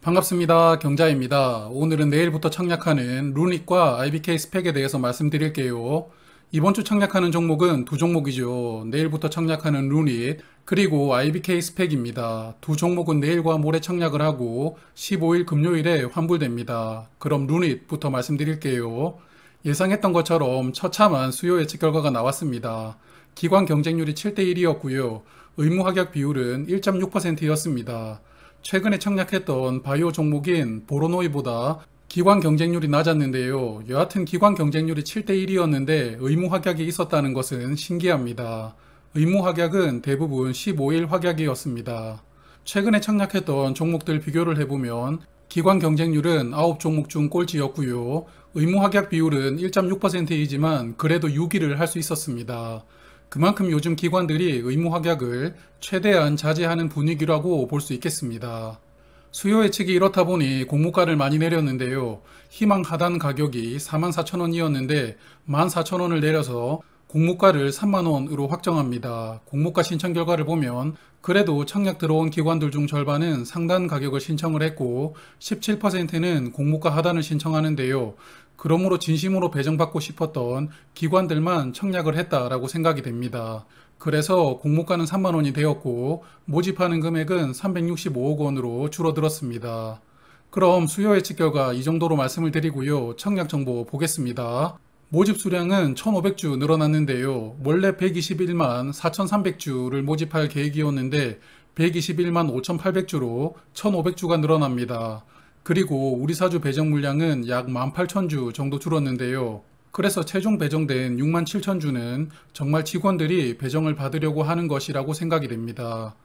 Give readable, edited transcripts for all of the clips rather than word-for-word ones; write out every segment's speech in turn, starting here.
반갑습니다. 경자입니다. 오늘은 내일부터 청약하는 루닛과 IBK 스펙에 대해서 말씀드릴게요. 이번 주 청약하는 종목은 두 종목이죠. 내일부터 청약하는 루닛 그리고 IBK 스펙입니다. 두 종목은 내일과 모레 청약을 하고 15일 금요일에 환불됩니다. 그럼 루닛부터 말씀드릴게요. 예상했던 것처럼 처참한 수요 예측 결과가 나왔습니다. 기관 경쟁률이 7대1이었고요. 의무 합격 비율은 1.6%였습니다. 최근에 청약했던 바이오 종목인 보로노이보다 기관 경쟁률이 낮았는데요. 여하튼 기관 경쟁률이 7대1이었는데 의무 확약이 있었다는 것은 신기합니다. 의무 확약은 대부분 15일 확약이었습니다. 최근에 청약했던 종목들 비교를 해보면 기관 경쟁률은 9종목 중 꼴찌였고요. 의무 확약 비율은 1.6%이지만 그래도 6위를 할 수 있었습니다. 그만큼 요즘 기관들이 의무 확약을 최대한 자제하는 분위기라고 볼 수 있겠습니다. 수요 예측이 이렇다 보니 공모가를 많이 내렸는데요. 희망 하단 가격이 44,000원이었는데 14,000원을 내려서 공모가를 30,000원으로 확정합니다. 공모가 신청 결과를 보면 그래도 청약 들어온 기관들 중 절반은 상단 가격을 신청을 했고 17%는 공모가 하단을 신청하는데요. 그러므로 진심으로 배정받고 싶었던 기관들만 청약을 했다라고 생각이 됩니다. 그래서 공모가는 30,000원이 되었고 모집하는 금액은 365억 원으로 줄어들었습니다. 그럼 수요 예측 결과 이 정도로 말씀을 드리고요. 청약 정보 보겠습니다. 모집 수량은 1,500주 늘어났는데요. 원래 121만 4,300주를 모집할 계획이었는데 121만 5,800주로 1,500주가 늘어납니다. 그리고 우리 사주 배정 물량은 약 18,000주 정도 줄었는데요. 그래서 최종 배정된 67,000주는 정말 직원들이 배정을 받으려고 하는 것이라고 생각이 됩니다.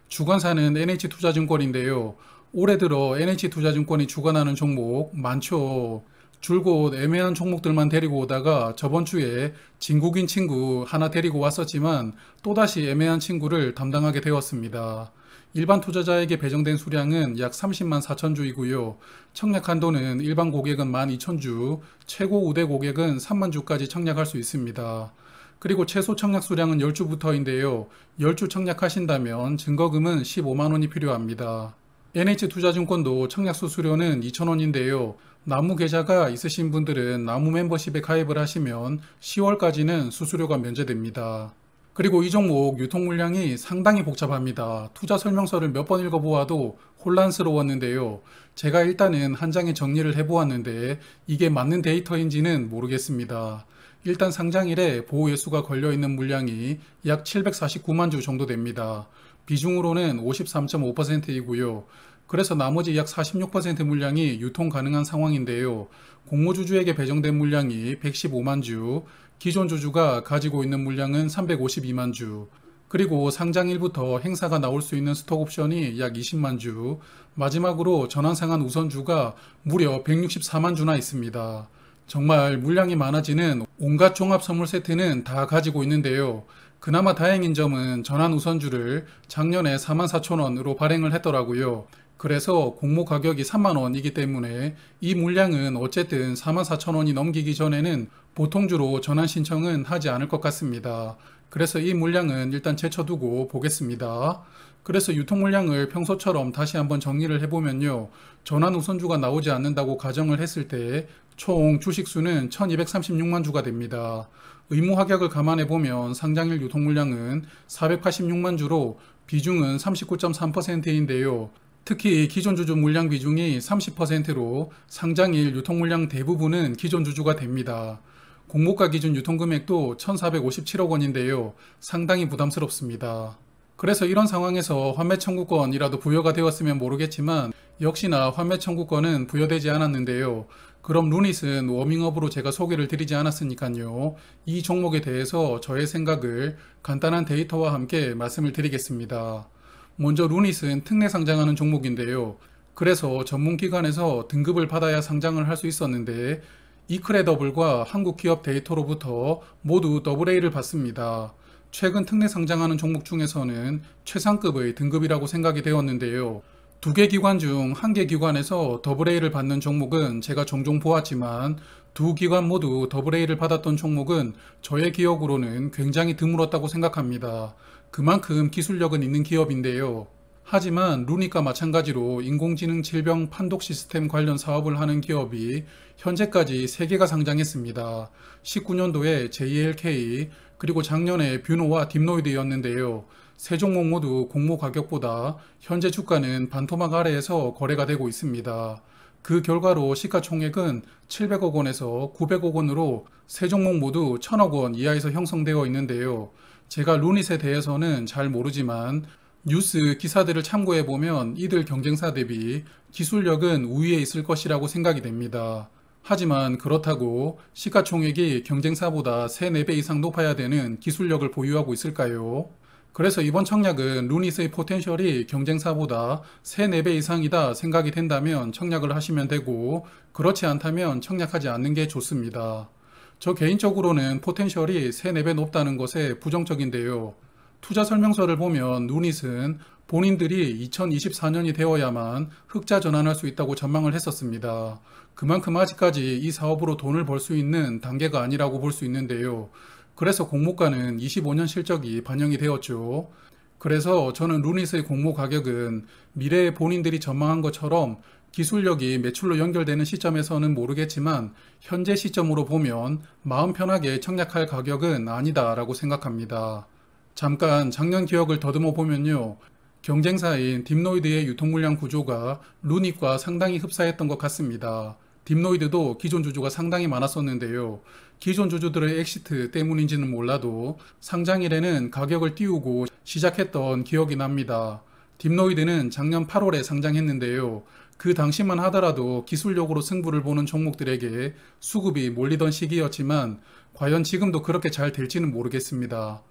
주관사는 NH투자증권인데요. 올해 들어 NH투자증권이 주관하는 종목 많죠. 줄곧 애매한 종목들만 데리고 오다가 저번 주에 진국인 친구 하나 데리고 왔었지만 또다시 애매한 친구를 담당하게 되었습니다. 일반 투자자에게 배정된 수량은 약 30만 4천주이고요. 청약 한도는 일반 고객은 12,000주, 최고 우대 고객은 3만 주까지 청약할 수 있습니다. 그리고 최소 청약 수량은 10주부터인데요. 10주 청약하신다면 증거금은 15만 원이 필요합니다. NH투자증권도 청약 수수료는 2,000원인데요. 나무 계좌가 있으신 분들은 나무 멤버십에 가입을 하시면 10월까지는 수수료가 면제됩니다. 그리고 이 종목 유통 물량이 상당히 복잡합니다. 투자 설명서를 몇 번 읽어보아도 혼란스러웠는데요. 제가 일단은 한 장에 정리를 해보았는데 이게 맞는 데이터인지는 모르겠습니다. 일단 상장일에 보호예수가 걸려있는 물량이 약 749만 주 정도 됩니다. 비중으로는 53.5%이고요. 그래서 나머지 약 46% 물량이 유통 가능한 상황인데요. 공모주주에게 배정된 물량이 115만 주, 기존 주주가 가지고 있는 물량은 352만 주, 그리고 상장일부터 행사가 나올 수 있는 스톡옵션이 약 20만 주, 마지막으로 전환상한 우선주가 무려 164만 주나 있습니다. 정말 물량이 많아지는 온갖 종합 선물 세트는 다 가지고 있는데요. 그나마 다행인 점은 전환 우선주를 작년에 44,000원으로 발행을 했더라고요. 그래서 공모 가격이 3만원이기 때문에 이 물량은 어쨌든 44,000원이 넘기기 전에는 보통주로 전환 신청은 하지 않을 것 같습니다. 그래서 이 물량은 일단 제쳐두고 보겠습니다. 그래서 유통 물량을 평소처럼 다시 한번 정리를 해보면요. 전환 우선주가 나오지 않는다고 가정을 했을 때 총 주식수는 1236만 주가 됩니다. 의무 합격을 감안해보면 상장일 유통 물량은 486만 주로 비중은 39.3%인데요. 특히 기존 주주 물량 비중이 30%로 상장일 유통 물량 대부분은 기존 주주가 됩니다. 공모가 기준 유통금액도 1,457억 원인데요. 상당히 부담스럽습니다. 그래서 이런 상황에서 환매 청구권이라도 부여가 되었으면 모르겠지만 역시나 환매 청구권은 부여되지 않았는데요. 그럼 루닛은 워밍업으로 제가 소개를 드리지 않았으니까요. 이 종목에 대해서 저의 생각을 간단한 데이터와 함께 말씀을 드리겠습니다. 먼저 루닛은 특례 상장하는 종목인데요. 그래서 전문기관에서 등급을 받아야 상장을 할 수 있었는데 이크레더블과 한국기업 데이터로부터 모두 AA를 받습니다. 최근 특례 상장하는 종목 중에서는 최상급의 등급이라고 생각이 되었는데요. 두 개 기관 중 한 개 기관에서 AA를 받는 종목은 제가 종종 보았지만 두 기관 모두 AA를 받았던 종목은 저의 기억으로는 굉장히 드물었다고 생각합니다. 그만큼 기술력은 있는 기업인데요. 하지만 루닛과 마찬가지로 인공지능 질병 판독 시스템 관련 사업을 하는 기업이 현재까지 3개가 상장했습니다. 19년도에 JLK, 그리고 작년에 뷰노와 딥노이드였는데요. 세 종목 모두 공모 가격보다 현재 주가는 반토막 아래에서 거래가 되고 있습니다. 그 결과로 시가총액은 700억 원에서 900억 원으로 세 종목 모두 1000억 원 이하에서 형성되어 있는데요. 제가 루닛에 대해서는 잘 모르지만 뉴스 기사들을 참고해보면 이들 경쟁사 대비 기술력은 우위에 있을 것이라고 생각이 됩니다. 하지만 그렇다고 시가총액이 경쟁사보다 3, 4배 이상 높아야 되는 기술력을 보유하고 있을까요? 그래서 이번 청약은 루닛의 포텐셜이 경쟁사보다 3, 4배 이상이다 생각이 된다면 청약을 하시면 되고, 그렇지 않다면 청약하지 않는 게 좋습니다. 저 개인적으로는 포텐셜이 3, 4배 높다는 것에 부정적인데요. 투자 설명서를 보면 루닛은 본인들이 2024년이 되어야만 흑자 전환할 수 있다고 전망을 했었습니다. 그만큼 아직까지 이 사업으로 돈을 벌 수 있는 단계가 아니라고 볼 수 있는데요. 그래서 공모가는 25년 실적이 반영이 되었죠. 그래서 저는 루닛의 공모 가격은 미래에 본인들이 전망한 것처럼 기술력이 매출로 연결되는 시점에서는 모르겠지만 현재 시점으로 보면 마음 편하게 청약할 가격은 아니다라고 생각합니다. 잠깐 작년 기억을 더듬어 보면요. 경쟁사인 딥노이드의 유통물량 구조가 루닛과 상당히 흡사했던 것 같습니다. 딥노이드도 기존 주주가 상당히 많았었는데요. 기존 주주들의 엑시트 때문인지는 몰라도 상장일에는 가격을 띄우고 시작했던 기억이 납니다. 딥노이드는 작년 8월에 상장했는데요. 그 당시만 하더라도 기술력으로 승부를 보는 종목들에게 수급이 몰리던 시기였지만 과연 지금도 그렇게 잘 될지는 모르겠습니다.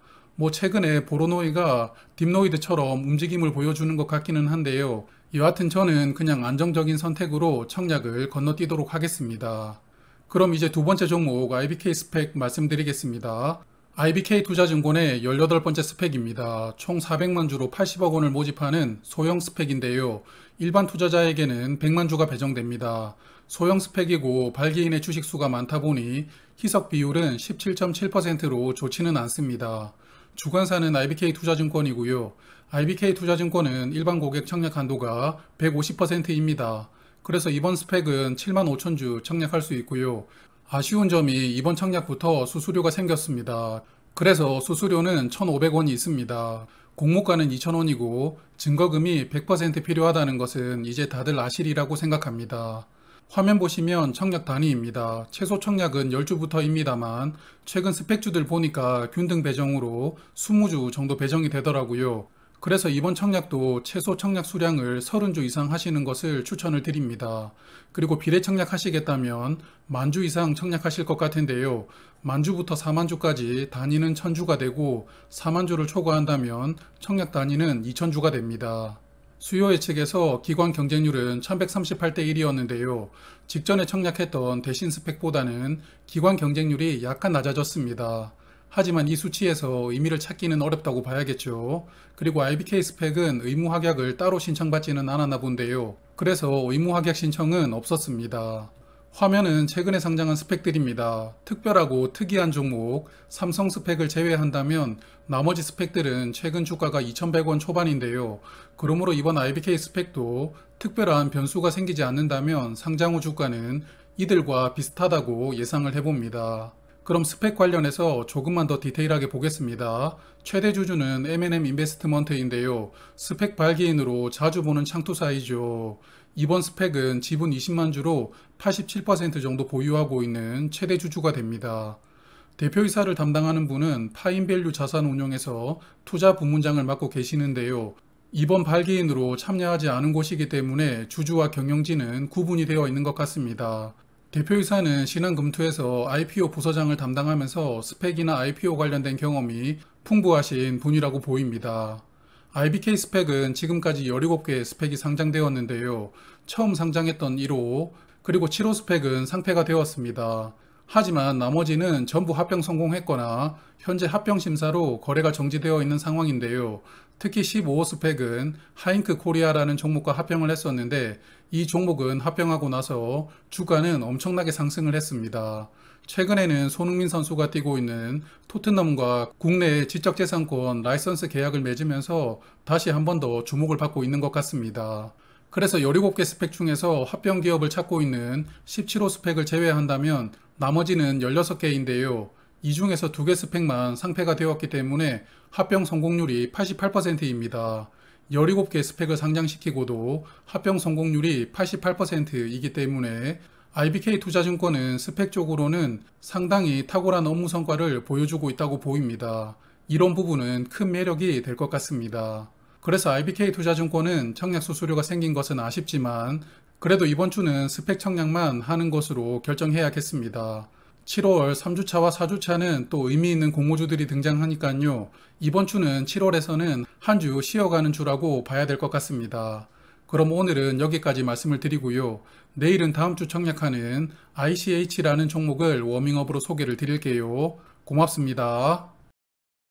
최근에 보로노이가 딥노이드처럼 움직임을 보여주는 것 같기는 한데요. 여하튼 저는 그냥 안정적인 선택으로 청약을 건너뛰도록 하겠습니다. 그럼 이제 두 번째 종목 IBK 스펙 말씀드리겠습니다. IBK 투자증권의 18번째 스펙입니다. 총 400만 주로 80억 원을 모집하는 소형 스펙인데요. 일반 투자자에게는 100만 주가 배정됩니다. 소형 스펙이고 발기인의 주식수가 많다 보니 희석 비율은 17.7%로 좋지는 않습니다. 주관사는 IBK 투자증권이고요. IBK 투자증권은 일반 고객 청약 한도가 150%입니다. 그래서 이번 스펙은 7만 5천 주 청약할 수 있고요. 아쉬운 점이 이번 청약부터 수수료가 생겼습니다. 그래서 수수료는 1,500원이 있습니다. 공모가는 2,000원이고 증거금이 100% 필요하다는 것은 이제 다들 아시리라고 생각합니다. 화면 보시면 청약 단위입니다. 최소 청약은 10주부터입니다만 최근 스펙주들 보니까 균등 배정으로 20주 정도 배정이 되더라고요. 그래서 이번 청약도 최소 청약 수량을 30주 이상 하시는 것을 추천을 드립니다. 그리고 비례 청약 하시겠다면 10,000주 이상 청약하실 것 같은데요. 10,000주부터 40,000주까지 단위는 1,000주가 되고 40,000주를 초과한다면 청약 단위는 2,000주가 됩니다. 수요 예측에서 기관 경쟁률은 1138대 1이었는데요. 직전에 청약했던 대신 스펙보다는 기관 경쟁률이 약간 낮아졌습니다. 하지만 이 수치에서 의미를 찾기는 어렵다고 봐야겠죠. 그리고 IBK 스펙은 의무 확약을 따로 신청받지는 않았나 본데요. 그래서 의무 확약 신청은 없었습니다. 화면은 최근에 상장한 스펙들입니다. 특별하고 특이한 종목, 삼성 스펙을 제외한다면 나머지 스펙들은 최근 주가가 2,100원 초반인데요. 그러므로 이번 IBK 스펙도 특별한 변수가 생기지 않는다면 상장 후 주가는 이들과 비슷하다고 예상을 해봅니다. 그럼 스펙 관련해서 조금만 더 디테일하게 보겠습니다. 최대 주주는 M&M 인베스트먼트인데요. 스펙 발기인으로 자주 보는 창투사이죠. 이번 스펙은 지분 20만 주로 87% 정도 보유하고 있는 최대 주주가 됩니다. 대표이사를 담당하는 분은 파인밸류 자산운용에서 투자 부문장을 맡고 계시는데요. 이번 발기인으로 참여하지 않은 곳이기 때문에 주주와 경영진은 구분이 되어 있는 것 같습니다. 대표이사는 신한금투에서 IPO 부서장을 담당하면서 스펙이나 IPO 관련된 경험이 풍부하신 분이라고 보입니다. IBK 스펙은 지금까지 17개의 스펙이 상장되었는데요. 처음 상장했던 1호, 그리고 7호 스펙은 상폐가 되었습니다. 하지만 나머지는 전부 합병 성공했거나 현재 합병 심사로 거래가 정지되어 있는 상황인데요. 특히 15호 스펙은 하잉크 코리아라는 종목과 합병을 했었는데 이 종목은 합병하고 나서 주가는 엄청나게 상승을 했습니다. 최근에는 손흥민 선수가 뛰고 있는 토트넘과 국내 지적재산권 라이선스 계약을 맺으면서 다시 한 번 더 주목을 받고 있는 것 같습니다. 그래서 17개 스펙 중에서 합병 기업을 찾고 있는 17호 스펙을 제외한다면 나머지는 16개인데요. 이 중에서 2개 스펙만 상폐가 되었기 때문에 합병 성공률이 88%입니다. 17개 스펙을 상장시키고도 합병 성공률이 88%이기 때문에 IBK 투자증권은 스펙 쪽으로는 상당히 탁월한 업무 성과를 보여주고 있다고 보입니다. 이런 부분은 큰 매력이 될 것 같습니다. 그래서 IBK 투자증권은 청약 수수료가 생긴 것은 아쉽지만 그래도 이번 주는 스펙 청약만 하는 것으로 결정해야겠습니다. 7월 3주차와 4주차는 또 의미 있는 공모주들이 등장하니까요. 이번 주는 7월에서는 한 주 쉬어가는 주라고 봐야 될 것 같습니다. 그럼 오늘은 여기까지 말씀을 드리고요. 내일은 다음 주 청약하는 ICH라는 종목을 워밍업으로 소개를 드릴게요. 고맙습니다.